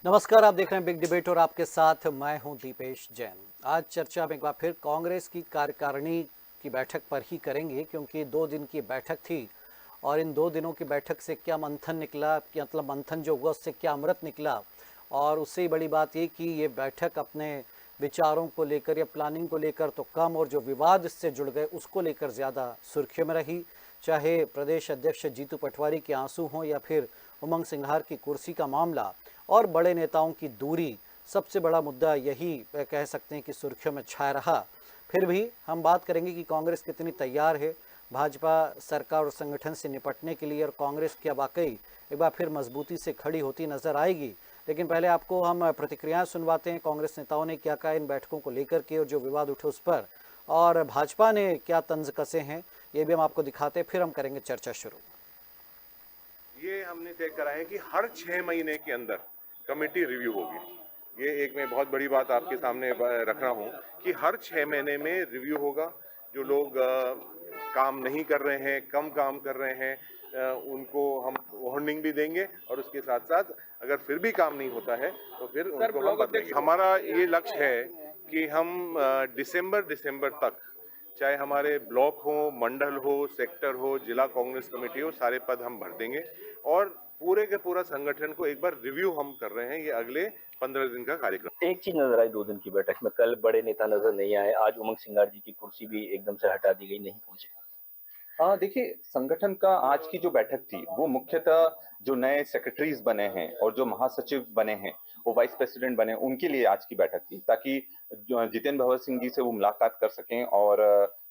नमस्कार, आप देख रहे हैं बिग डिबेट और आपके साथ मैं हूं दीपेश जैन। आज चर्चा हम एक बार फिर कांग्रेस की कार्यकारिणी की बैठक पर ही करेंगे, क्योंकि 2 दिन की बैठक थी और इन 2 दिनों की बैठक से क्या मंथन निकला, मतलब मंथन जो हुआ उससे क्या अमृत निकला। और उससे ही बड़ी बात ये कि ये बैठक अपने विचारों को लेकर या प्लानिंग को लेकर तो कम, और जो विवाद इससे जुड़ गए उसको लेकर ज़्यादा सुर्खियों में रही। चाहे प्रदेश अध्यक्ष जीतू पटवारी के आंसू हों या फिर उमंग सिंघार की कुर्सी का मामला और बड़े नेताओं की दूरी, सबसे बड़ा मुद्दा यही कह सकते हैं कि सुर्खियों में छाया रहा। फिर भी हम बात करेंगे कि कांग्रेस कितनी तैयार है भाजपा सरकार और संगठन से निपटने के लिए, और कांग्रेस क्या वाकई एक बार फिर मजबूती से खड़ी होती नजर आएगी। लेकिन पहले आपको हम प्रतिक्रियाएं सुनवाते हैं, कांग्रेस नेताओं ने क्या कहा इन बैठकों को लेकर के और जो विवाद उठे उस पर, और भाजपा ने क्या तंज कसे हैं ये भी हम आपको दिखाते हैं, फिर हम करेंगे चर्चा शुरू। ये हमने तय करा है कि हर 6 महीने के अंदर कमेटी रिव्यू होगी। ये एक मैं बहुत बड़ी बात आपके सामने रख रहा हूँ कि हर 6 महीने में रिव्यू होगा। जो लोग काम नहीं कर रहे हैं, कम काम कर रहे हैं, उनको हम वार्निंग भी देंगे और उसके साथ साथ अगर फिर भी काम नहीं होता है तो फिर उनको हम बदलेंगे। हमारा ये लक्ष्य है कि हम दिसंबर तक, चाहे हमारे ब्लॉक हो, मंडल हो, सेक्टर हो, जिला कांग्रेस कमेटी हो, सारे पद हम भर देंगे और पूरे के पूरा संगठन को एक बार रिव्यू हम कर रहे हैं। ये अगले 15 दिन का कार्यक्रम। एक चीज नजर आई 2 दिन की बैठक में, कल बड़े नेता नजर नहीं आए, आज उमंग सिंगार जी की कुर्सी भी एकदम से हटा दी गई, नहीं पहुंचे। हाँ, देखिए, संगठन का आज की जो बैठक थी वो मुख्यतः जो नए सेक्रेटरीज बने हैं और जो महासचिव बने हैं, वो वाइस प्रेसिडेंट बने, उनके लिए आज की बैठक थी, ताकि जितेंद्र भगत सिंह जी से वो मुलाकात कर सकें और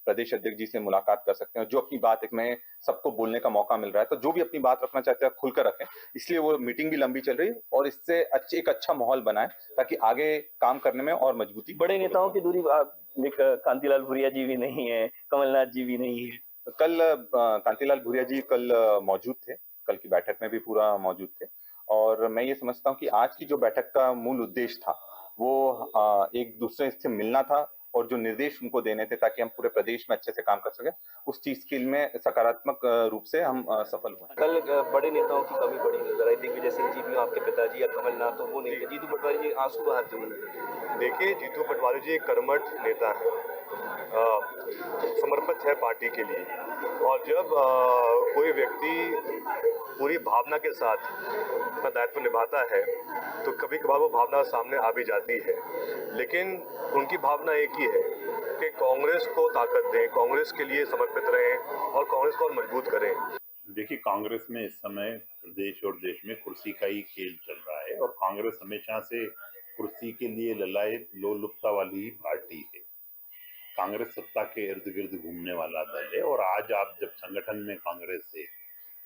प्रदेश अध्यक्ष जी से मुलाकात कर सकते हैं। जो अपनी बात, एक नए सबको बोलने का मौका मिल रहा है, तो जो भी अपनी बात रखना चाहते हैं खुलकर रखें। इसलिए वो मीटिंग भी लंबी चल रही है और इससे एक अच्छा माहौल बनाए ताकि आगे काम करने में और मजबूती। बड़े नेताओं की दूरी, कांतिलाल भूरिया जी भी नहीं है, कमलनाथ जी भी नहीं है। कल कांतिलाल भूरिया जी कल मौजूद थे, कल की बैठक में भी पूरा मौजूद थे। और मैं ये समझता हूँ कि आज की जो बैठक का मूल उद्देश्य था वो एक दूसरे से मिलना था और जो निर्देश उनको देने थे ताकि हम पूरे प्रदेश में अच्छे से काम कर सके, उस चीज के में सकारात्मक रूप से हम सफल हुए। कल बड़े नेताओं की कमी बड़ी नजर आई, दिग्विजय सिंह जी भी आपके पिताजी या कमलनाथ तो वो नहीं थे, जीतू पटवारी जी आंसू बहाते हुए। देखिए, जीतू पटवारी जी एक कर्मठ नेता है, समर्पित है पार्टी के लिए। और जब कोई व्यक्ति पूरी भावना के साथ अपना दायित्व निभाता है तो कभी कभार वो भावना सामने आ भी जाती है, लेकिन उनकी भावना एक ही है कि कांग्रेस को ताकत दें, कांग्रेस के लिए समर्पित रहें और कांग्रेस को और मजबूत करें। देखिए, कांग्रेस में इस समय प्रदेश और देश में कुर्सी का ही खेल चल रहा है और कांग्रेस हमेशा से कुर्सी के लिए ललायत लोलुपता वाली ही पार्टी है। कांग्रेस सत्ता के इर्द गिर्द घूमने वाला दल है और आज आप जब संगठन में कांग्रेस है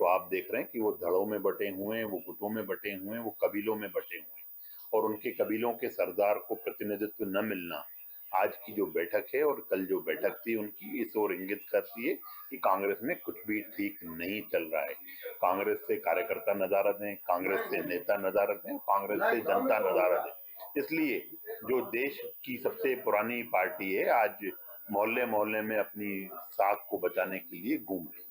तो आप देख रहे हैं कि वो धड़ों में बटे हुए हैं, वो गुटों में बटे हुए हैं, वो कबीलों में बटे हुए हैं और उनके कबीलों के सरदार को प्रतिनिधित्व न मिलना आज की जो बैठक है और कल जो बैठक थी उनकी इस ओर इंगित करती है कि कांग्रेस में कुछ भी ठीक नहीं चल रहा है। कांग्रेस से कार्यकर्ता नदारद हैं, कांग्रेस से नेता नदारद हैं, कांग्रेस से जनता नदारद है। इसलिए जो देश की सबसे पुरानी पार्टी है आज मोहल्ले मोहल्ले में अपनी साख को बचाने के लिए घूम रही है।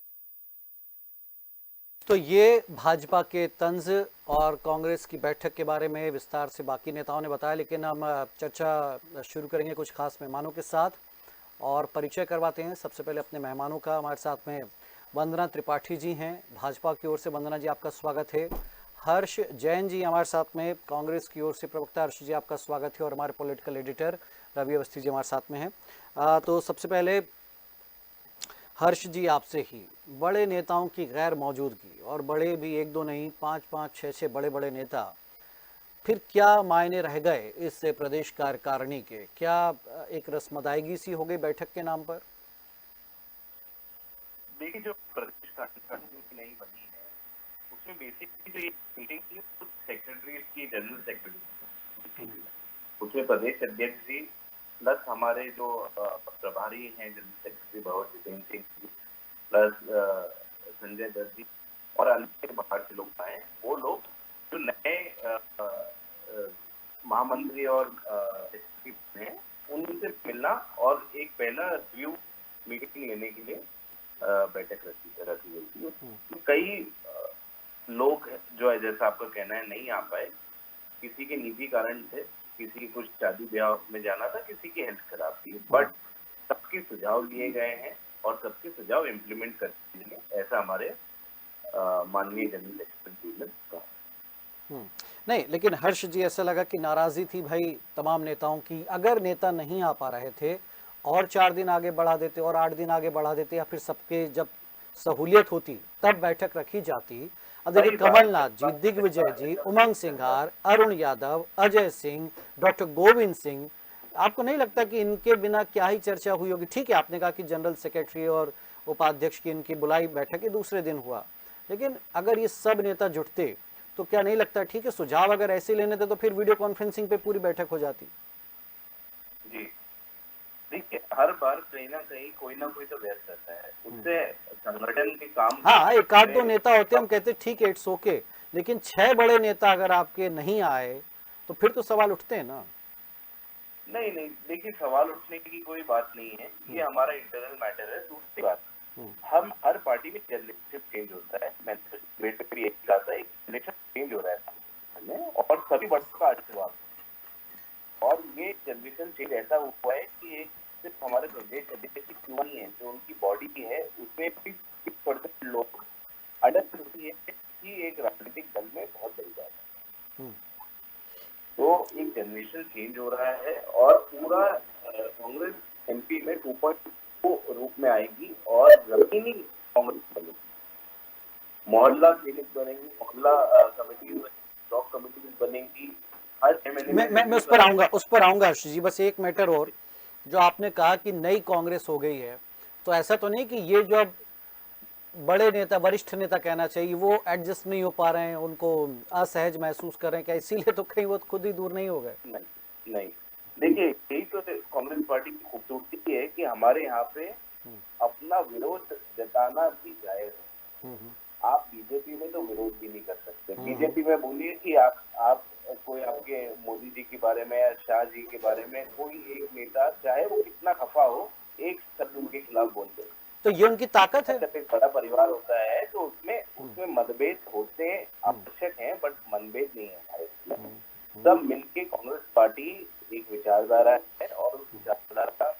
तो ये भाजपा के तंज और कांग्रेस की बैठक के बारे में विस्तार से बाकी नेताओं ने बताया, लेकिन हम चर्चा शुरू करेंगे कुछ खास मेहमानों के साथ और परिचय करवाते हैं सबसे पहले अपने मेहमानों का। हमारे साथ में वंदना त्रिपाठी जी हैं, भाजपा की ओर से। वंदना जी, आपका स्वागत है। हर्ष जैन जी हमारे साथ में, कांग्रेस की ओर से प्रवक्ता। हर्ष जी, आपका स्वागत है। और हमारे पॉलिटिकल एडिटर रवि अवस्थी जी हमारे साथ में हैं। तो सबसे पहले हर्ष जी, आपसे ही, बड़े नेताओं की गैर मौजूदगी, और बड़े भी एक दो नहीं, पाँच पाँच छः छः बड़े बड़े नेता, फिर क्या मायने रह गए इस प्रदेश कार्यकारिणी के? क्या एक रस्मदायगी सी हो गई बैठक के नाम पर? देखिए, जो प्रदेश कार्यकारिणी की नई बनी है उसमें बेसिकली जो ये मीटिंग थी सेक्रेटरी की, जनरल सेक्रेटरी, उसमें प्रदेश अध्यक्ष जी प्लस हमारे जो प्रभारी हैं जनरल सेक्रेटरी भगवत जितेंद्र सिंह जी प्लस संजय दत्त जी और अन्य बाहर से लोग आए। वो लोग जो नए महामंत्री और सेक्रेटरी हैं उनसे मिलना और एक पहला रिव्यू मीटिंग लेने के लिए बैठक रखी गई थी। तो कई लोग जो है, जैसा आपका कहना है, नहीं आ पाए, किसी के निजी कारण थे, किसी की कुछ शादी ब्याह में जाना था, किसी की हेल्थ खराब थी, बट सबके सुझाव लिए गए हैं और सबके सुझाव इम्प्लीमेंट करते हैं, ऐसा हमारे माननीय जनरल सेक्रेटरी ने कहा। नहीं, लेकिन हर्ष जी ऐसा लगा कि नाराज़ी थी भाई तमाम नेताओं की। अगर नेता नहीं आ पा रहे थे और 4 दिन आगे बढ़ा देते और 8 दिन आगे बढ़ा देते, या फिर सबके जब सहूलियत होती तब बैठक रखी जाती। अब देखिए, सही बात कमलनाथ जी, है। दिग्विजय जी, उमंग सिंघार, अरुण यादव, अजय सिंह, डॉक्टर गोविंद सिंह, आपको नहीं लगता कि इनके बिना क्या ही चर्चा हुई होगी? ठीक है, आपने कहा कि जनरल सेक्रेटरी और उपाध्यक्ष की इनकी बुलाई बैठक के दूसरे दिन हुआ, लेकिन अगर ये सब नेता जुटते तो क्या नहीं लगता, ठीक है, सुझाव अगर ऐसे लेने थे तो फिर वीडियो कॉन्फ्रेंसिंग पे पूरी बैठक हो जाती। जी, देखिए, हर बार कहीं ना कहीं कोई ना कोई तो व्यस्त रहता है, उससे संगठन के काम हाँ, एक आध दो नेता होते, हम कहते ठीक है, इट्स ओके, लेकिन 6 बड़े नेता अगर आपके नहीं आए तो फिर तो सवाल उठते हैं ना। नहीं नहीं, देखिए, सवाल उठने की कोई बात नहीं है, ये हमारा इंटरनल मैटर है। दूसरी बात, हम हर पार्टी में जनरेशन चेंज होता है, मैं वेट पे यही कहा था, एक जनरेशन चेंज हो रहा है और सभी बड़ों का आशीर्वाद, और ये जनरेशन चेंज ऐसा हुआ है कि एक सिर्फ हमारे प्रदेश अध्यक्ष की क्यों नहीं है, जो उनकी बॉडी है उसमें भी 60% लोग अडल्ट होती है कि एक राजनीतिक दल में बहुत बड़ी बात है। तो एक जनरेशन चेंज हो रहा है और पूरा कांग्रेस एमपी में 2.0 रूप में आएगी और जमीनी कांग्रेस बनेगी, मोहल्ला क्लिनिक बनेंगी, मोहल्ला कमेटी, ब्लॉक कमेटी बनेंगी। हर मैं उस पर आऊंगा हर्ष जी, बस एक मैटर और, जो आपने कहा कि नई कांग्रेस हो गई है, तो ऐसा तो नहीं कि ये जो अब बड़े नेता, वरिष्ठ नेता कहना चाहिए, वो एडजस्ट नहीं हो पा रहे हैं, उनको असहज महसूस कर रहे हैं क्या, इसीलिए तो कहीं वो खुद ही दूर नहीं हो गए? नहीं नहीं, देखिए, यही तो कांग्रेस पार्टी की खूबसूरती है कि हमारे यहाँ पे अपना विरोध जताना भी जायज है। आप बीजेपी में तो विरोध भी नहीं कर सकते। बीजेपी में बोलिए कि आप कोई आपके मोदी जी के बारे में या शाह जी के बारे में कोई एक नेता, चाहे वो कितना खफा हो, एक शब्द उनके खिलाफ बोल दे, तो ये उनकी ताकत है। जब एक बड़ा परिवार होता है तो उसमें मतभेद होते आवश्यक हैं, बट मतभेद नहीं है हमारे इसमें। सब मिलके कांग्रेस पार्टी एक विचारधारा है और उस विचारधारा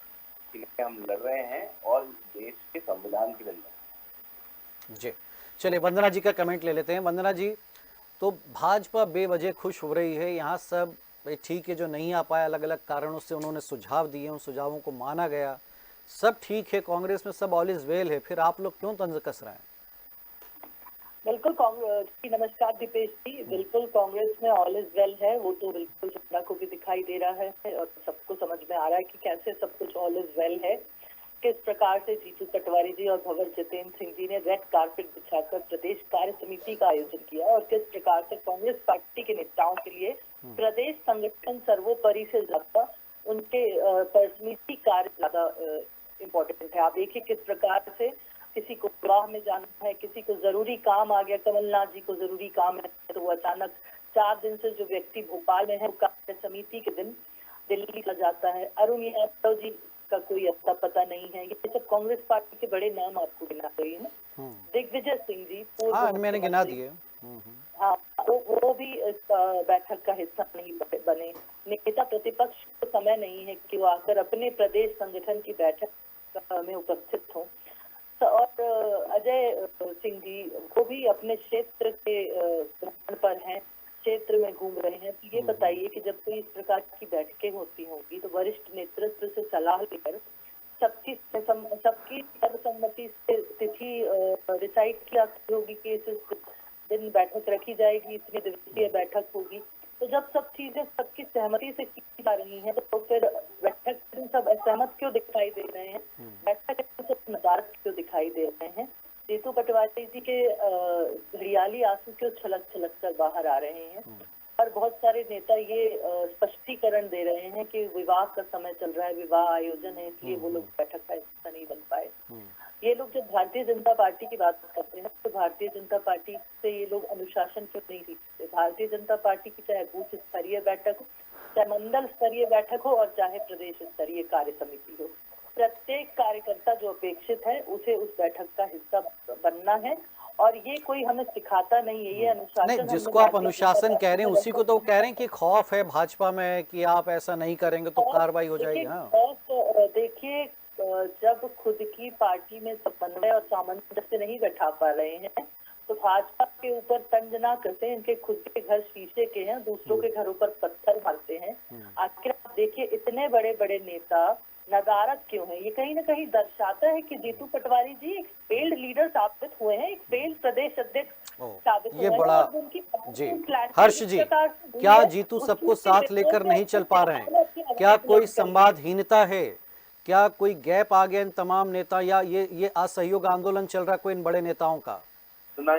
के लिए हम लड़ रहे हैं और इस देश के संविधान के लिए लड़ रहे हैं। जी, चलिए वंदना जी का कमेंट ले लेते हैं। वंदना जी, तो भाजपा बेवजह खुश हो रही है, यहाँ सब ठीक है, जो नहीं आ पाया अलग अलग कारणों से उन्होंने सुझाव दिए, उन सुझावों को माना गया, सब ठीक है, कांग्रेस में सब ऑल इज वेल है, फिर आप लोग क्यों तंज कस रहे हैं? बिल्कुल कांग्रेस जी, नमस्कार दीपेश जी, बिल्कुल कांग्रेस में ऑल इज वेल है, वो तो बिल्कुल जनता को भी दिखाई दे रहा है और सबको समझ में आ रहा है कि कैसे सब कुछ ऑल इज वेल है। किस प्रकार से जीतू पटवारी जी और भंवर जितेंद्र सिंह जी ने रेड कारपेट बिछाकर प्रदेश कार्य समिति का आयोजन किया और किस प्रकार से कांग्रेस पार्टी के नेताओं के लिए प्रदेश संगठन सर्वोपरि से ज्यादा उनके समिति कार्य ज्यादा इम्पोर्टेंट है। आप देखिए किस प्रकार से किसी को विवाह में जाना है, किसी को जरूरी काम आ गया, कमलनाथ जी को जरूरी काम है तो वो अचानक 4 दिन से जो व्यक्ति भोपाल में है, कार्य समिति के दिन दिल्ली चला जाता है। अरुण यादव जी का कोई अता पता नहीं है। ये सब कांग्रेस पार्टी के बड़े नाम आपको गिना रही है। दिग्विजय सिंह जी, हाँ, मैंने गिना दिए। हाँ, वो भी इस बैठक का हिस्सा नहीं बने। नेता प्रतिपक्ष को समय नहीं है कि वो आकर अपने प्रदेश संगठन की बैठक में उपस्थित हों। और अजय सिंह जी वो भी अपने क्षेत्र के भ्रमण पर हैं, क्षेत्र में घूम रहे हैं। तो ये बताइए कि जब कोई इस प्रकार की बैठकें होती होंगी तो वरिष्ठ नेतृत्व से सलाह लेकर सबकी सर्वसम्मति से तिथि डिसाइड किया होगी कि इस दिन बैठक रखी जाएगी, इतनी दिवसीय बैठक होगी। तो जब सब चीजें सबकी सहमति से की जा रही हैं तो फिर बैठक में सब असहमत क्यों दिखाई दे रहे हैं, बैठक में सब नाराज क्यों दिखाई दे रहे हैं? जीतू पटवारी जी के घड़ियाली आंसू क्यों छलक छलक कर बाहर आ रहे हैं? और बहुत सारे नेता ये स्पष्टीकरण दे रहे हैं कि विवाह का समय चल रहा है, विवाह आयोजन है, इसलिए वो लोग बैठक का हिस्सा नहीं बन पाए। ये लोग जब भारतीय जनता पार्टी की बात करते हैं तो भारतीय जनता पार्टी से ये लोग अनुशासन क्यों नहीं सीखते? भारतीय जनता पार्टी की चाहे बूथ स्तरीय बैठक हो, चाहे मंडल स्तरीय बैठक हो और चाहे प्रदेश स्तरीय कार्य समिति हो, प्रत्येक कार्यकर्ता जो अपेक्षित है उसे उस बैठक का हिस्सा बनना है, और ये कोई हमें सिखाता नहीं है, ये अनुशासन नहीं, हमने जिसको आप भारतीय अनुशासन जनता कह रहे हैं पार्टी उसी को तो कह रहे हैं कि खौफ है भाजपा में कि आप ऐसा नहीं करेंगे तो और कार्रवाई हो जाएगी। देखिए, हाँ, और देखिए, जब खुद की पार्टी में समन्वय और सामंजस्य नहीं बैठा पा रहे हैं तो भाजपा के ऊपर तंज ना करते, इनके खुद के घर शीशे के हैं, दूसरों के घरों पर पत्थर मारते हैं। आखिर आप देखिए, इतने बड़े बड़े नेता नदारद क्यों है? ये कहीं ना कहीं दर्शाता है कि जीतू पटवारी जी एक फेल्ड लीडर साबित हुए हैं, एक फेल्ड प्रदेश अध्यक्ष ओ, साबित ये हुए हैं, बड़ा और उनकी जी। प्लान हर्ष इस जी, प्रकार से हुई क्या है, जीतू उस सबको चीज की साथ लेकर रिपोर्ट नहीं चल पा रहे हैं? क्या कोई संवादहीनता है? क्या कोई गैप आ गया इन तमाम नेता, या ये असहयोग आंदोलन चल रहा है कोई इन बड़े नेताओं का? वंदना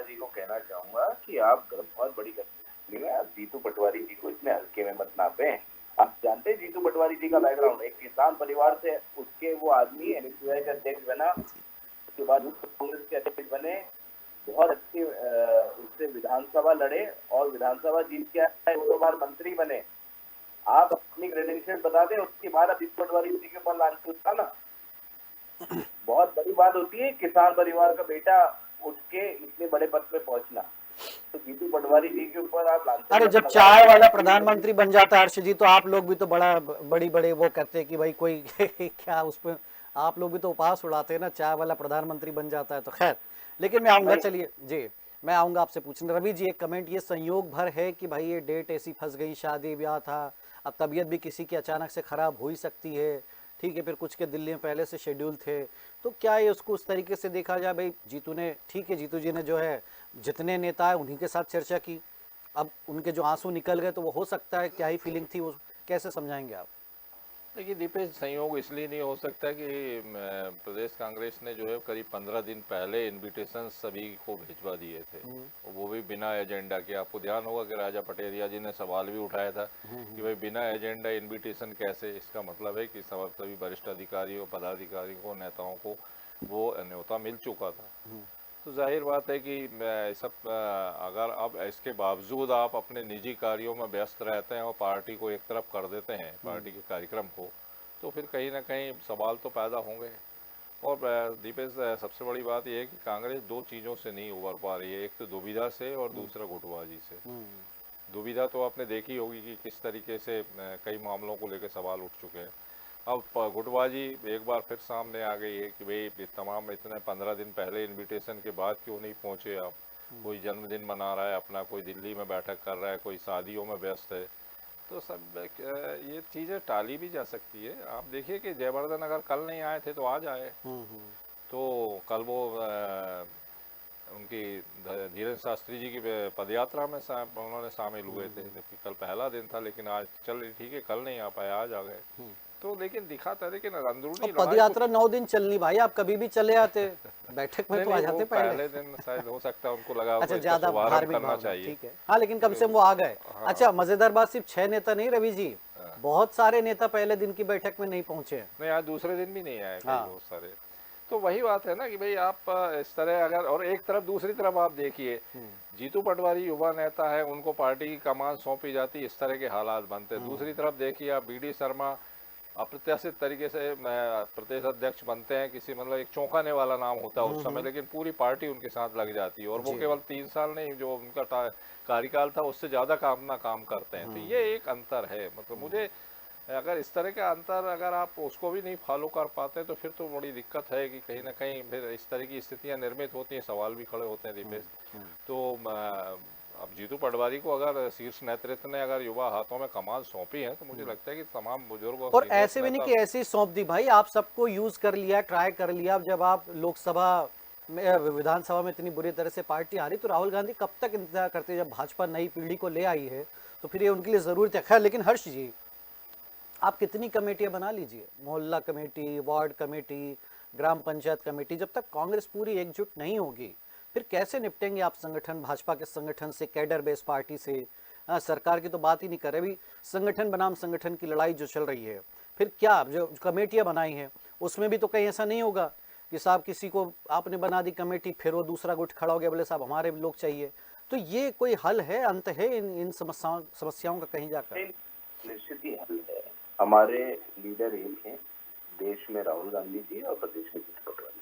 जी को कहना चाहूंगा कि आप बहुत बड़ी गलती में आप जीतू पटवारी जी को इतने हल्के में मत नापे। आप जानते हैं जीतू पटवारी जी का बैकग्राउंड, एक किसान परिवार से उसके वो आदमी एनएसयूआई का अध्यक्ष बना, उसके बाद कांग्रेस के अध्यक्ष बने, बहुत अच्छे उससे विधानसभा लड़े और विधानसभा जीत के आए, 2 बार मंत्री बने। आप अपनी क्रेडेंशियल बता दें, उसके बाद अब जीतू पटवारी जी के ऊपर लांछन उठाना बहुत बड़ी बात होती है। किसान परिवार का बेटा उठ के इतने बड़े पद पे पहुंचना, तो जीतू पटवारी जी के ऊपर आप लांछन। अरे जब चाय वाला प्रधानमंत्री बन जाता है हर्ष जी, तो आप लोग भी तो बड़ी बड़े वो कहते हैं कि भाई कोई क्या उसमें आप लोग भी तो उपहास उड़ाते हैं ना, चाय वाला प्रधानमंत्री बन जाता है तो खैर। लेकिन मैं आऊंगा, चलिए जी, मैं आऊंगा आपसे पूछने। रवि जी, एक कमेंट, ये संयोग भर है कि भाई ये डेट ऐसी फंस गई, शादी ब्याह था, अब तबीयत भी किसी की अचानक से खराब हो ही सकती है, ठीक है, फिर कुछ के दिल्ली में पहले से शेड्यूल थे, तो क्या ये उसको उस तरीके से देखा जाए भाई जीतू ने, ठीक है, जीतू जी ने जो है जितने नेता है उन्हीं के साथ चर्चा की, अब उनके जो आंसू निकल गए तो वो हो सकता है, क्या ही फीलिंग थी वो, कैसे समझाएंगे आप? देखिए दीपेश, संयोग इसलिए नहीं हो सकता कि प्रदेश कांग्रेस ने जो है करीब 15 दिन पहले इनविटेशन सभी को भिजवा दिए थे, वो भी बिना एजेंडा के। आपको ध्यान होगा कि राजा पटेरिया जी ने सवाल भी उठाया था कि भाई बिना एजेंडा इनविटेशन कैसे? इसका मतलब है कि सभी वरिष्ठ अधिकारियों, पदाधिकारियों को, नेताओं को वो न्योता मिल चुका था। तो जाहिर बात है कि सब अगर अब इसके बावजूद आप अपने निजी कार्यों में व्यस्त रहते हैं और पार्टी को एक तरफ कर देते हैं, पार्टी के कार्यक्रम को, तो फिर कहीं ना कहीं सवाल तो पैदा होंगे। और दीपेश, सबसे बड़ी बात यह है कि कांग्रेस 2 चीज़ों से नहीं उबर पा रही है, एक तो दुविधा से और दूसरा गुटबाजी से। दुविधा तो आपने देखी होगी कि किस तरीके से कई मामलों को लेकर सवाल उठ चुके हैं। अब गुटबाजी एक बार फिर सामने आ गई है कि भाई तमाम इतने 15 दिन पहले इनविटेशन के बाद क्यों नहीं पहुंचे आप? कोई जन्मदिन मना रहा है अपना, कोई दिल्ली में बैठक कर रहा है, कोई शादियों में व्यस्त है, तो सब ये चीज़ें टाली भी जा सकती है। आप देखिए कि जयवर्धन अगर कल नहीं आए थे तो आज आए, तो कल वो उनकी धीरेन्द्र शास्त्री जी की पदयात्रा में उन्होंने शामिल हुए थे, जबकि कल पहला दिन था, लेकिन आज चल ठीक है, कल नहीं आ पाए, आज आ गए। तो लेकिन दिखाता है, लेकिन अंदरूनी पदयात्रा 9 दिन चलनी भाई, आप कभी भी चले आते, बैठक में तो आ जाते पहले दिन शायद हो सकता है उनको लगा अच्छा ज्यादा धार्मिक करना चाहिए, ठीक है, हाँ, लेकिन कम से कम वो आ गए। अच्छा, मजेदार बात, सिर्फ 6 नेता नहीं रवि जी, बहुत सारे नेता पहले दिन की बैठक में नहीं पहुंचे। नहीं, आज दूसरे दिन भी नहीं आए बहुत सारे। तो वही बात है ना कि भाई आप इस तरह अगर, और एक तरफ दूसरी तरफ आप देखिए, जीतू पटवारी युवा नेता है, उनको पार्टी की कमान सौंपी जाती, इस तरह के हालात बनते। दूसरी तरफ देखिए आप, बीडी शर्मा अप्रत्याशित तरीके से प्रदेश अध्यक्ष बनते हैं, किसी मतलब एक चौंकाने वाला नाम होता है उस समय, लेकिन पूरी पार्टी उनके साथ लग जाती है, और वो केवल 3 साल नहीं, जो उनका कार्यकाल था उससे ज्यादा काम करते हैं। तो ये एक अंतर है, मतलब मुझे अगर इस तरह का अंतर अगर आप उसको भी नहीं फॉलो कर पाते तो फिर तो बड़ी दिक्कत है कि कहीं ना कहीं फिर इस तरह की स्थितियां निर्मित होती हैं, सवाल भी खड़े होते हैं दीपेश। तो अब जीतू पटवारी को अगर शीर्ष नेतृत्व ने अगर युवा हाथों में कमान सौंपी है, तो मुझे लगता है कि तमाम बुजुर्ग और ऐसे भी नहीं कि ऐसी सौंप दी भाई, आप सबको यूज कर लिया, ट्राई कर लिया। जब आप लोकसभा में, विधानसभा में इतनी बुरी तरह से पार्टी हारी, तो राहुल गांधी कब तक इंतजार करते? जब भाजपा नई पीढ़ी को ले आई है तो फिर ये उनके लिए जरूरत है। खैर, लेकिन हर्ष जी, आप कितनी कमेटियां बना लीजिए, मोहल्ला कमेटी, वार्ड कमेटी, ग्राम पंचायत कमेटी, जब तक कांग्रेस पूरी एकजुट नहीं होगी फिर कैसे निपटेंगे आप संगठन, भाजपा के संगठन से, कैडर बेस पार्टी से? सरकार की तो बात ही नहीं कर रहे, अभी संगठन बनाम संगठन की लड़ाई जो चल रही है, फिर क्या जो कमेटियां बनाई हैं उसमें भी तो कहीं ऐसा नहीं होगा कि साहब किसी को आपने बना दी कमेटी, फिर वो दूसरा गुट खड़ा हो गया, बोले साहब हमारे लोग चाहिए। तो ये कोई हल है, अंत है इन समस्याओं का कहीं जाकर? निश्चित ही हल है। हमारे लीडर एक हैं, देश में राहुल गांधी जी और प्रदेश में जीतू पटवारी।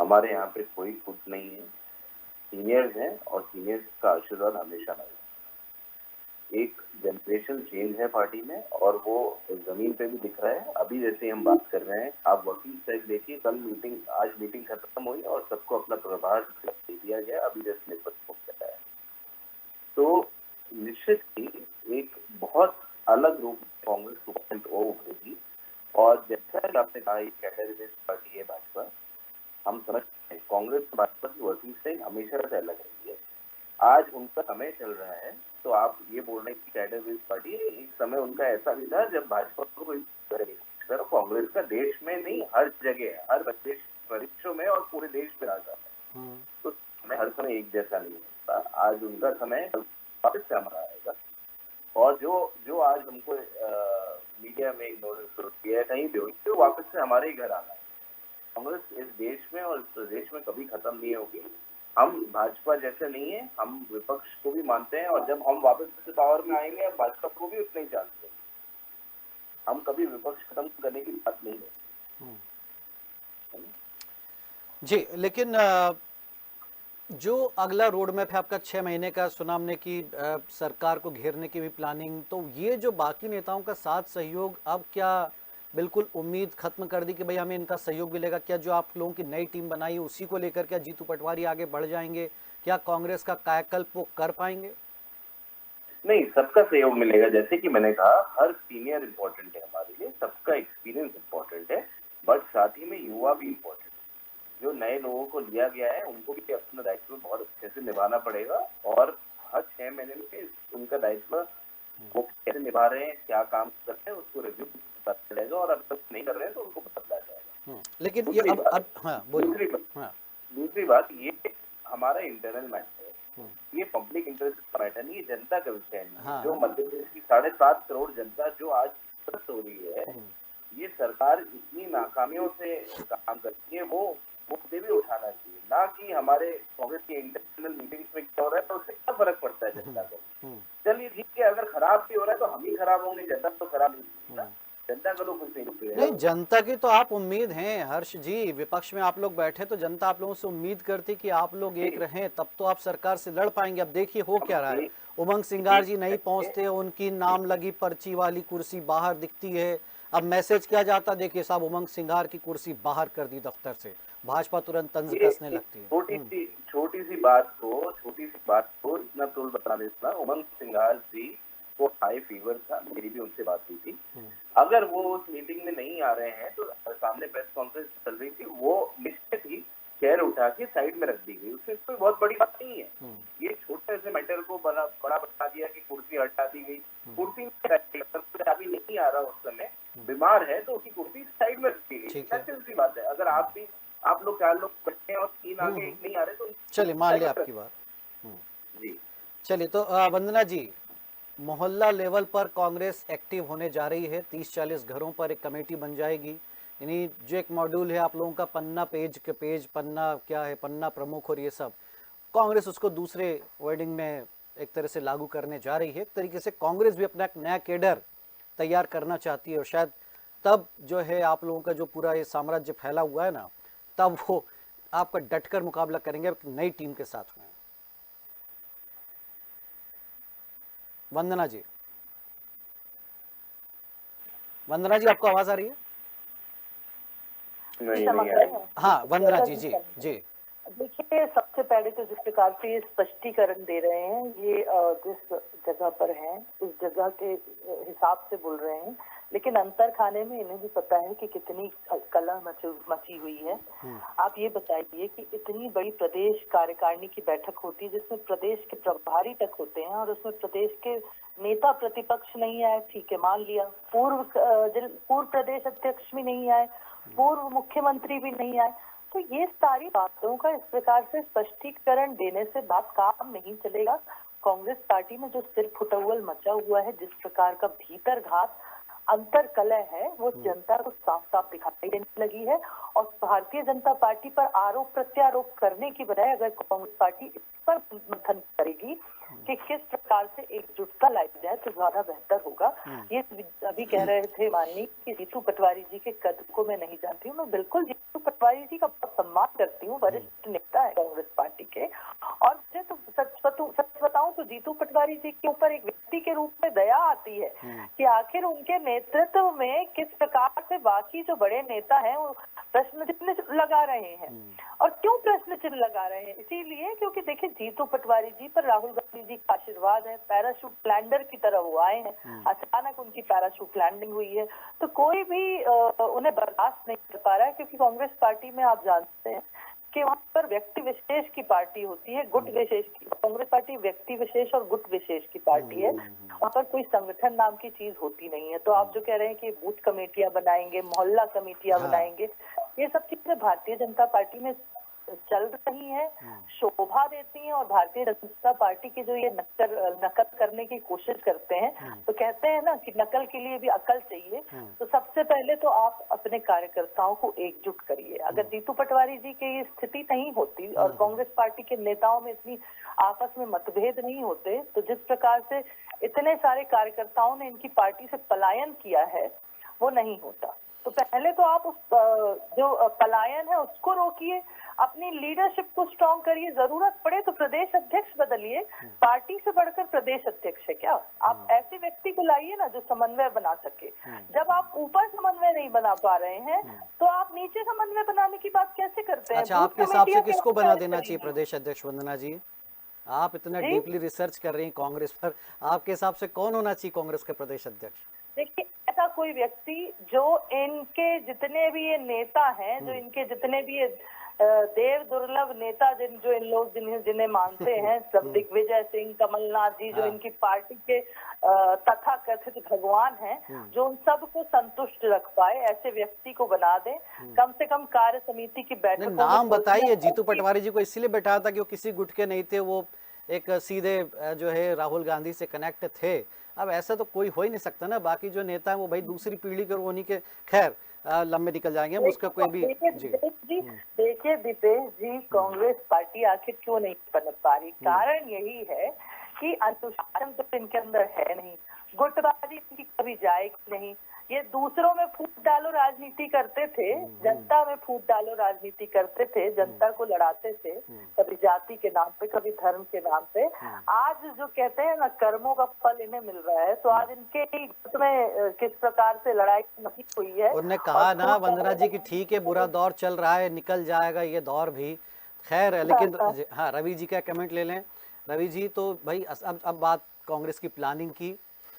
हमारे यहाँ पे कोई खुद नहीं है, सीनियर्स हैं और सीनियर्स का आशीर्वाद हमेशा रहेगा। एक जनरेशन चेंज है पार्टी में और वो जमीन पे भी दिख रहा है। अभी जैसे हम बात कर रहे हैं, आप वर्किंग स्टाइल देखिए, कल मीटिंग, आज मीटिंग खत्म हुई और सबको अपना प्रभार दे दिया गया, अभी जैसे नेतृत्व हो गया है। तो निश्चित ही एक बहुत अलग रूप में कांग्रेस 2.0 उभरेगी। और जैसा कि आपने कहा, कैडर बेस्ड पार्टी है भाजपा, हम समझते हैं कांग्रेस और भाजपा की वर्किंग स्टाइल हमेशा से अलग रही है। आज उनका समय चल रहा है, तो आप ये बोल रहे हैं कि कैडर बेस्ड पार्टी, एक समय उनका ऐसा भी था जब भाजपा को कोई कांग्रेस का देश में नहीं, हर जगह, हर प्रदेशों में और पूरे देश में राज आता है। तो समय हर समय एक जैसा नहीं होता। आज उनका समय वापस से हमारा आएगा। और जो आज हमको मीडिया में इग्नोर किया है, कहीं भी हुई, तो वापस से हमारे ही घर आना है। कांग्रेस इस देश में और इस प्रदेश में कभी खत्म नहीं होगी। हम भाजपा जैसे नहीं है, हम विपक्ष को भी मानते हैं और जब हम वापस से पावर में आएंगे, हम भाजपा को भी उतना ही जानते हैं। हम कभी विपक्ष खत्म करने की बात नहीं है। जी, लेकिन जो अगला रोड मैप है आपका 6 महीने का, सुना हमने कि सरकार को घेरने की भी प्लानिंग, तो ये जो बाकी नेताओं का साथ सहयोग, अब क्या बिल्कुल उम्मीद खत्म कर दी कि भाई हमें इनका सहयोग मिलेगा? क्या जो आप लोगों की नई टीम बनाई है उसी को लेकर क्या जीतू पटवारी आगे बढ़ जाएंगे? क्या कांग्रेस का कायाकल्प वो कर पाएंगे? नहीं, सबका सहयोग मिलेगा। जैसे कि मैंने कहा, हर सीनियर इम्पोर्टेंट है हमारे लिए, सबका एक्सपीरियंस इम्पोर्टेंट है, बट साथ ही में युवा भी इम्पोर्टेंट है। जो नए लोगों को लिया गया है उनको भी अपना दायित्व बहुत अच्छे से निभाना पड़ेगा और हर 6 महीने में उनका दायित्व वो कैसे निभा रहे हैं, क्या काम कर रहे हैं, उसको रिव्यू पता चलेगा और अगर नहीं कर रहे हैं तो उनको बदला जाएगा। लेकिन ये अब हाँ बोलिए। दूसरी बात, ये हमारा इंटरनल मैटर है, ये पब्लिक इंटरेस्ट का मैटर नहीं, ये जनता का विषय नहीं। हाँ। जो मध्य प्रदेश की 7.5 करोड़ जनता जो आज त्रस्त हो रही है, ये सरकार इतनी नाकामियों से काम करती है, वो मुद्दे भी उठाना चाहिए, ना कि हमारे कांग्रेस की इंटरनल मीटिंग्स में क्या हो रहा है तो उससे क्या फर्क पड़ता है जनता को। चलिए ठीक है, अगर खराब भी हो रहा है तो हम ही खराब होंगे, जनता तो खराब नहीं, जनता का तो कुछ नहीं रुकेगा। नहीं, जनता की तो आप उम्मीद हैं हर्ष जी, विपक्ष में आप लोग बैठे तो जनता आप लोगों से उम्मीद करती कि आप लोग एक रहें, तब तो आप सरकार से लड़ पाएंगे। अब देखिए हो क्या रहा है, उमंग सिंगार जी नहीं पहुंचते, उनकी नाम लगी पर्ची वाली कुर्सी बाहर दिखती है। अब मैसेज क्या जाता, देखिए साहब उमंग सिंगार की कुर्सी बाहर कर दी दफ्तर से, भाजपा तुरंत तंज कसने लगती है। छोटी सी बात को इतना तुल बता देता। उमंग सिंगार जी को हाई फीवर था, मेरी भी उनसे बात हुई थी। अगर वो उस मीटिंग में नहीं आ रहे हैं तो सामने प्रेस कॉन्फ्रेंस चल रही थी, वो निश्चित ही चेयर उठा के साइड में रख दी गई, उसमें कोई बहुत बड़ी बात नहीं है। ये छोटे से मैटर को बड़ा बता दिया कि कुर्सी हटा दी गई। कुर्सी अभी नहीं आ रहा, उस समय बीमार है तो उसकी कुर्सी साइड में रख दी गई, सी बात है। अगर आप लोग 4 लोग बैठे हैं और 3 आगे नहीं आ रहे तो चलिए मान लिया आपकी बात जी। चलिए तो वंदना जी, मोहल्ला लेवल पर कांग्रेस एक्टिव होने जा रही है, 30-40 घरों पर एक कमेटी बन जाएगी। यानी जो एक मॉड्यूल है आप लोगों का पन्ना पन्ना क्या है, पन्ना प्रमुख और ये सब, कांग्रेस उसको दूसरे वर्डिंग में एक तरह से लागू करने जा रही है। एक तरीके से कांग्रेस भी अपना एक नया केडर तैयार करना चाहती है और शायद तब जो है आप लोगों का जो पूरा ये साम्राज्य फैला हुआ है ना, तब वो आपका डटकर मुकाबला करेंगे नई टीम के साथ में। वंदना जी, आपको आवाज आ रही है? नहीं। हाँ वंदना जी जी। देखिए, सबसे पहले तो जिस प्रकार से ये स्पष्टीकरण दे रहे हैं, ये जिस जगह पर हैं उस जगह के हिसाब से बोल रहे हैं, लेकिन अंतर खाने में इन्हें भी पता है कि कितनी कला मची हुई है। आप ये बताइए कि इतनी बड़ी प्रदेश कार्यकारिणी की बैठक होती है जिसमें प्रदेश के प्रभारी तक होते हैं और उसमें प्रदेश के नेता प्रतिपक्ष नहीं आए, ठीक है मान लिया, पूर्व प्रदेश अध्यक्ष भी नहीं आए, पूर्व मुख्यमंत्री भी नहीं आए, तो ये सारी बातों का इस प्रकार से स्पष्टीकरण देने से बात काम नहीं चलेगा। कांग्रेस पार्टी में जो सिर फुटौल मचा हुआ है, जिस प्रकार का भीतर घात अंतर कलह है वो जनता को साफ साफ दिखाई देने लगी है। और भारतीय जनता पार्टी पर आरोप प्रत्यारोप करने की बजाय अगर कांग्रेस पार्टी इस पर मंथन करेगी कि किस प्रकार से एकजुटता लाई जाए तो ज्यादा बेहतर होगा। ये अभी कह रहे थे माननीय कि जीतू पटवारी जी के कद को मैं नहीं जानती हूँ। मैं बिल्कुल जीतू पटवारी जी का बहुत सम्मान करती हूँ, वरिष्ठ नेता है कांग्रेस पार्टी के। और मुझे तो सच बताऊं तो जीतू पटवारी जी के ऊपर एक व्यक्ति के रूप में दया आती है कि आखिर उनके नेतृत्व में किस प्रकार से बाकी जो बड़े नेता हैं वो प्रश्न चिन्ह लगा रहे हैं। और क्यों प्रश्न चिन्ह लगा रहे हैं? इसीलिए क्योंकि देखिए जीतू पटवारी जी पर राहुल गांधी जी का आशीर्वाद है, पैराशूट लैंडर की तरह वो आए हैं, अचानक उनकी पैराशूट लैंडिंग हुई है, तो कोई भी उन्हें बर्दाश्त नहीं कर पा रहा है। क्योंकि कांग्रेस पार्टी में आप जानते हैं कि वहाँ पर व्यक्ति विशेष की पार्टी होती है, गुट विशेष की। कांग्रेस पार्टी व्यक्ति विशेष और गुट विशेष की पार्टी है, वहाँ पर कोई संगठन नाम की चीज होती नहीं है। तो आप जो कह रहे हैं कि बूथ कमेटियां बनाएंगे, मोहल्ला कमेटियां बनाएंगे, ये सब चीजें भारतीय जनता पार्टी में चल रही है, शोभा देती हैं। और भारतीय जनता पार्टी की जो ये नकल करने की कोशिश करते हैं, तो कहते हैं ना कि नकल के लिए भी अकल चाहिए। तो सबसे पहले तो आप अपने कार्यकर्ताओं को एकजुट करिए। अगर जीतू पटवारी जी की ये स्थिति नहीं होती और कांग्रेस पार्टी के नेताओं में इतनी आपस में मतभेद नहीं होते, तो जिस प्रकार से इतने सारे कार्यकर्ताओं ने इनकी पार्टी से पलायन किया है वो नहीं होता। तो पहले तो आप उस जो पलायन है उसको रोकिए, अपनी लीडरशिप को स्ट्रॉन्ग करिए। जरूरत पड़े तो प्रदेश अध्यक्ष बदलिए, पार्टी से बढ़कर प्रदेश अध्यक्ष है क्या? आप ऐसे व्यक्ति को लाइए ना जो समन्वय बना सके। जब आप ऊपर समन्वय नहीं बना पा रहे हैं तो आप नीचे समन्वय बनाने की बात कैसे करते हैं? अच्छा, आपके हिसाब से किसको बना देना चाहिए प्रदेश अध्यक्ष? वंदना जी, आप इतना डीपली रिसर्च कर रही हैं कांग्रेस पर, आपके हिसाब से कौन होना चाहिए कांग्रेस के प्रदेश अध्यक्ष? देखिए, ऐसा कोई व्यक्ति जो इनके जितने भी ये नेता हैं, जो इनके जितने भी ये देव दुर्लभ नेता जो इन लोग जिन्हें मानते हैं, सब दिग्विजय सिंह, कमलनाथ जी, जो इनकी पार्टी के तथाकथित भगवान हैं, जो उन सबको संतुष्ट रख पाए, ऐसे व्यक्ति को बना दें। कम से कम कार्य समिति की बैठक नाम बताइए। जीतू पटवारी जी को इसलिए बैठाया था कि वो किसी गुट के नहीं थे, वो एक सीधे जो है राहुल गांधी से कनेक्ट थे। अब ऐसा तो कोई हो ही नहीं सकता ना, बाकी जो नेता है वो भाई दूसरी पीढ़ी के, उन्हीं के खैर लंबे निकल जाएंगे, उसका कोई भी। देखिए दीपेश जी, कांग्रेस पार्टी आखिर क्यों नहीं बन पा रही? कारण यही है कि अनुशासन तो इनके अंदर है नहीं, गुटबाजी इनकी कभी जाएगी नहीं। ये दूसरों में फूट डालो राजनीति करते थे, जनता में फूट डालो राजनीति करते थे, जनता को लड़ाते थे, कभी जाति के नाम पे, कभी धर्म के नाम पे। आज जो कहते हैं ना कर्मों का फल इन्हें मिल रहा है, तो आज इनके में किस प्रकार से लड़ाई नहीं हुई है। उन्होंने कहा ना वंदना जी की ठीक है, बुरा दौर चल रहा है, निकल जाएगा ये दौर भी, खैर है। लेकिन हाँ, रवि जी का कमेंट ले लें। रवि जी, तो भाई अब बात कांग्रेस की प्लानिंग की।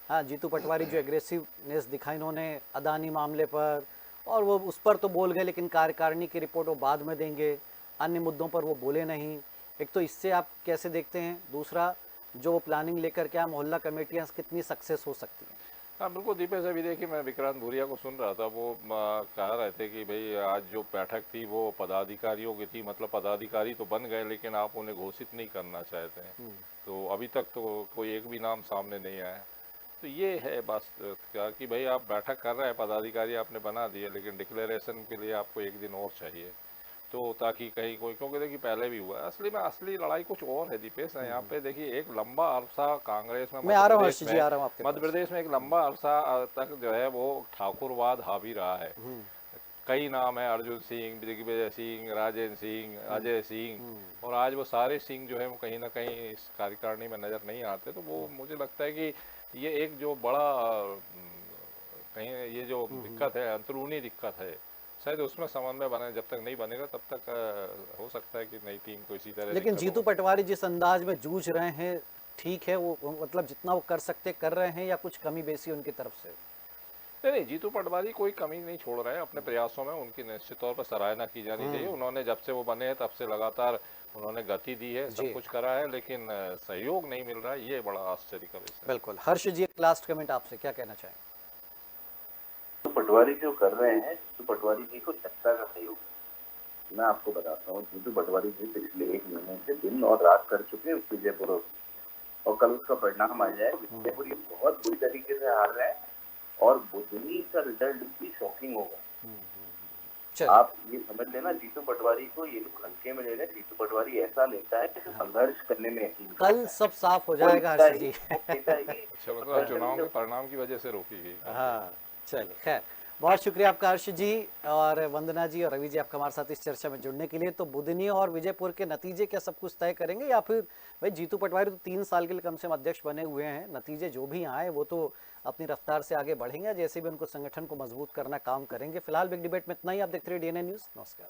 हाँ, जीतू पटवारी जो एग्रेसिवनेस दिखाई इन्होंने अदानी मामले पर, और वो उस पर तो बोल गए, लेकिन कार्यकारिणी की रिपोर्ट वो बाद में देंगे, अन्य मुद्दों पर वो बोले नहीं। एक तो इससे आप कैसे देखते हैं? दूसरा, जो वो प्लानिंग लेकर क्या मोहल्ला कमेटियाँ कितनी सक्सेस हो सकती हैं? हाँ बिल्कुल दीपेश, अभी देखिए मैं विक्रांत भूरिया को सुन रहा था, वो कह रहे थे कि भाई आज जो बैठक थी वो पदाधिकारियों की थी, मतलब पदाधिकारी तो बन गए लेकिन आप उन्हें घोषित नहीं करना चाहते हैं। तो अभी तक तो कोई एक भी नाम सामने नहीं आया। तो ये है बस क्या कि भाई आप बैठक कर रहे हैं, पदाधिकारी आपने बना दिए, लेकिन डिक्लेरेशन के लिए आपको एक दिन और चाहिए, तो ताकि कहीं कोई, क्योंकि देखिए पहले भी हुआ असली में, असली लड़ाई कुछ और है दीपेश। यहाँ पे देखिए एक लंबा अरसा कांग्रेस में, मध्य प्रदेश में एक लंबा अरसा तक जो है वो ठाकुरवाद हावी रहा है। कई नाम है, अर्जुन सिंह, दिग्विजय सिंह, राजेंद्र सिंह, अजय सिंह, और आज वो सारे सिंह जो है वो कहीं ना कहीं इस कार्यकारिणी में नजर नहीं आते। तो वो मुझे लगता है कि ये एक जो बड़ा कहीं ये जो दिक्कत है, अंदरूनी दिक्कत है, शायद उसमें समन्वय बने। जब तक नहीं बनेगा तब तक हो सकता है कि नई टीम को इसी तरह। लेकिन जीतू पटवारी जिस अंदाज में जूझ रहे हैं, ठीक है, वो मतलब जितना वो कर सकते कर रहे हैं, या कुछ कमी बेसी उनकी तरफ से? नहीं, जीतू पटवारी कोई कमी नहीं छोड़ रहे हैं अपने प्रयासों में, उनकी निश्चित तौर पर सराहना की जानी चाहिए। उन्होंने जब से वो बने हैं तब से लगातार उन्होंने गति दी है, सब कुछ करा है, लेकिन सहयोग नहीं मिल रहा है, ये बड़ा आश्चर्य का विषय। बिल्कुल। हर्ष जी, एक लास्ट कमेंट आपसे, क्या कहना चाहें? तो पटवारी जो कर रहे हैं, जीतू पटवारी जी को जनता का सहयोग, मैं आपको बताता हूँ, जीतू पटवारी जी पिछले 1 महीने से दिन और रात कर चुके हैं विजयपुर, और कल उसका परिणाम आ जाए। विजयपुर बहुत बुरी तरीके से हार रहे हैं, और बुधनी का रिजल्ट भी शॉकिंग होगा। चलो आप ये समझ लेना, जीतू पटवारी को ये लोग हल्के में ले रहे हैं। जीतू पटवारी ऐसा नेता है कि जो संघर्ष करने में यकीन करता कल है। सब साफ हो वो जाएगा नेता हर्ष ही- जी। वो नेता ही अच्छा, मतलब चुनाव के परिणाम की वजह से रोकी गई। हाँ चलिए, खैर बहुत शुक्रिया आपका हर्ष जी और वंदना जी और रवि जी, आपका हमारे साथ इस चर्चा में जुड़ने के लिए। तो बुधनी और विजयपुर के नतीजे क्या सब कुछ तय करेंगे, या फिर भाई जीतू पटवारी तो 3 साल के लिए कम से कम अध्यक्ष बने हुए हैं, नतीजे जो भी आए वो तो अपनी रफ्तार से आगे बढ़ेंगे, जैसे भी उनको संगठन को मजबूत करना काम करेंगे। फिलहाल बिग डिबेट में इतना ही। आप देखते रहिए DNA न्यूज़। नमस्कार।